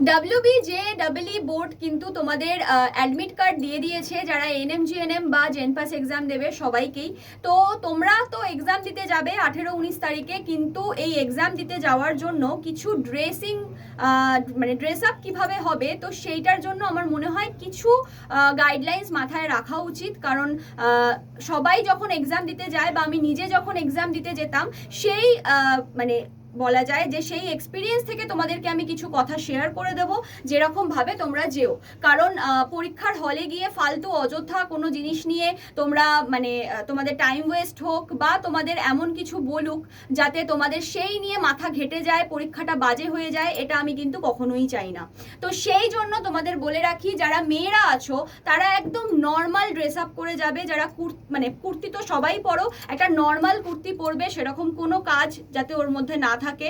WBJEE board কিন্তু তোমাদের admit card দিয়ে দিয়েছে যারা NM/GNM বা জেনপাস এক্সাম দেবে সবাইকেই। তো তোমরা তো এক্সাম দিতে যাবে 18-19 তারিখে, কিন্তু এই এক্সাম দিতে যাওয়ার জন্য কিছু মানে ড্রেস আপ কীভাবে হবে, তো সেইটার জন্য আমার মনে হয় কিছু গাইডলাইন্স মাথায় রাখা উচিত। কারণ সবাই যখন এক্সাম দিতে যায় বা আমি নিজে যখন এক্সাম দিতে যেতাম, সেই মানে বলা যায় যে সেই এক্সপিরিয়েন্স থেকে তোমাদেরকে আমি কিছু কথা শেয়ার করে দেবো যেরকম ভাবে তোমরা যেও। কারণ পরীক্ষার হলে গিয়ে ফালতু অযথা কোনো জিনিস নিয়ে তোমরা মানে তোমাদের টাইম ওয়েস্ট হোক বা তোমাদের এমন কিছু বলুক যাতে তোমাদের সেই নিয়ে মাথা ঘেটে যায়, পরীক্ষাটা বাজে হয়ে যায়, এটা আমি কিন্তু কখনোই চাই না। তো সেই জন্য তোমাদের বলে রাখি, যারা মেয়েরা আছো তারা একদম নর্মাল ড্রেস আপ করে যাবে। যারা মানে কুর্তি তো সবাই পরো, একটা নর্মাল কুর্তি পরবে, সেরকম কোনো কাজ যাতে ওর মধ্যে না থাকে।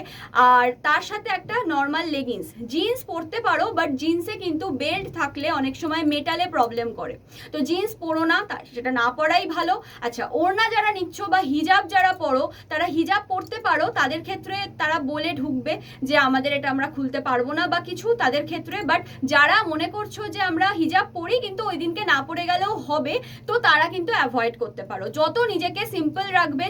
আর তার সাথে একটা নর্মাল লেগিংস, জিন্স পরতে পারো, বাট জিন্সে কিন্তু বেল্ট থাকলে অনেক সময় মেটালে প্রবলেম করে। তো জিন্স পরো না, সেটা না পরাই ভালো। আচ্ছা, ওড়না যারা নিচ্ছ বা হিজাব যারা পরো, তারা হিজাব পরতে পারো। তাদের ক্ষেত্রে তারা বলে ঢুকবে যে আমাদের এটা আমরা খুলতে পারবো না বা কিছু, তাদের ক্ষেত্রে। বাট যারা মনে করছো যে আমরা হিজাব পরি কিন্তু ওই দিনকে না পরে গেলেও হবে, তো তারা কিন্তু অ্যাভয়েড করতে পারো। যত নিজেকে সিম্পল রাখবে,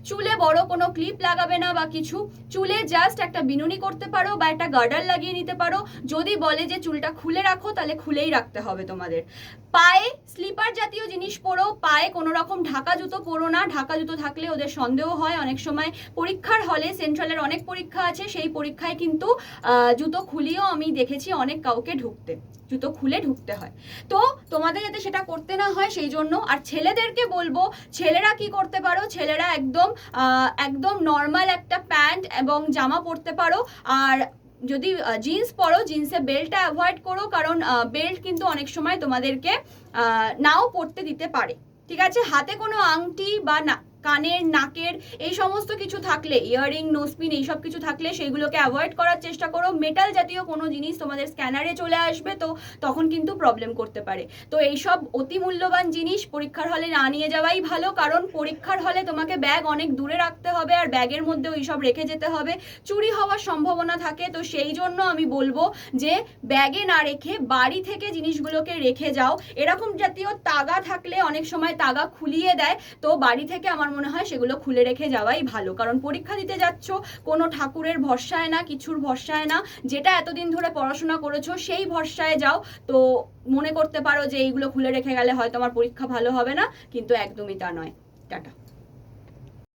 চুলে বড় কোনো ক্লিপ লাগাবে না বা কিছু, চুলে জাস্ট একটা বিনুনি করতে পারো বা একটা গার্ডার লাগিয়ে নিতে পারো। যদি বলে যে চুলটা খুলে রাখো, তাহলে খুলেই রাখতে হবে তোমাদের। পায়ে স্লিপার জাতীয় জিনিস পরো, পায়ে কোনো রকম ঢাকা জুতো পরো না। ঢাকা জুতো থাকলে ওদের সন্দেহ হয়। অনেক সময় পরীক্ষার হলে, সেন্ট্রালের অনেক পরীক্ষা আছে, সেই পরীক্ষায় কিন্তু জুতো খুলিয়েও আমি দেখেছি অনেক কাউকে ঢুকতে, জুতো খুলে ঢুকতে হয়। তো তোমাদের যাতে সেটা করতে না হয় সেই জন্য। আর ছেলেদেরকে বলবো, ছেলেরা কি করতে পারো, ছেলেরা একদম নর্মাল একটা প্যান্ট এবং জামা পরতে পারো। আর যদি জিন্স পরো, জিন্সে বেল্টটা অ্যাভয়েড করো, কারণ বেল্ট কিন্তু অনেক সময় তোমাদেরকে নাও পরতে দিতে পারে। ঠিক আছে, হাতে কোনো আংটি বা না কানের, নাকের এই সমস্ত কিছু থাকলে, ইয়াররিং, নোজপিন এইসব কিছু থাকলে সেইগুলোকে অ্যাভয়েড করার চেষ্টা করো। মেটাল জাতীয় কোনো জিনিস তোমাদের স্ক্যানারে চলে আসবে, তো তখন কিন্তু প্রবলেম করতে পারে। তো এইসব অতি মূল্যবান জিনিস পরীক্ষার হলে না নিয়ে যাওয়াই ভালো। কারণ পরীক্ষার হলে তোমাকে ব্যাগ অনেক দূরে রাখতে হবে, আর ব্যাগের মধ্যে ওইসব রেখে যেতে হবে, চুরি হওয়ার সম্ভাবনা থাকে। তো সেই জন্য আমি বলবো যে ব্যাগে না রেখে বাড়ি থেকে জিনিসগুলোকে রেখে যাও। এরকম জাতীয় তাগা থাকলে অনেক সময় তাগা খুলিয়ে দেয়, তো বাড়ি থেকে আমার মনে হয় সেগুলো খুলে রেখে যাওয়াই ভালো। কারণ পরীক্ষা দিতে যাচ্ছ কোনো ঠাকুরের ভরসায় না, কিছুর ভরসায় না, যেটা এতদিন ধরে পড়াশোনা করেছো সেই ভরসায় যাও। তো মনে করতে পারো যে এইগুলো খুলে রেখে গেলে হয়তো আমার পরীক্ষা ভালো হবে না, কিন্তু একদমই তা নয়। টাটা।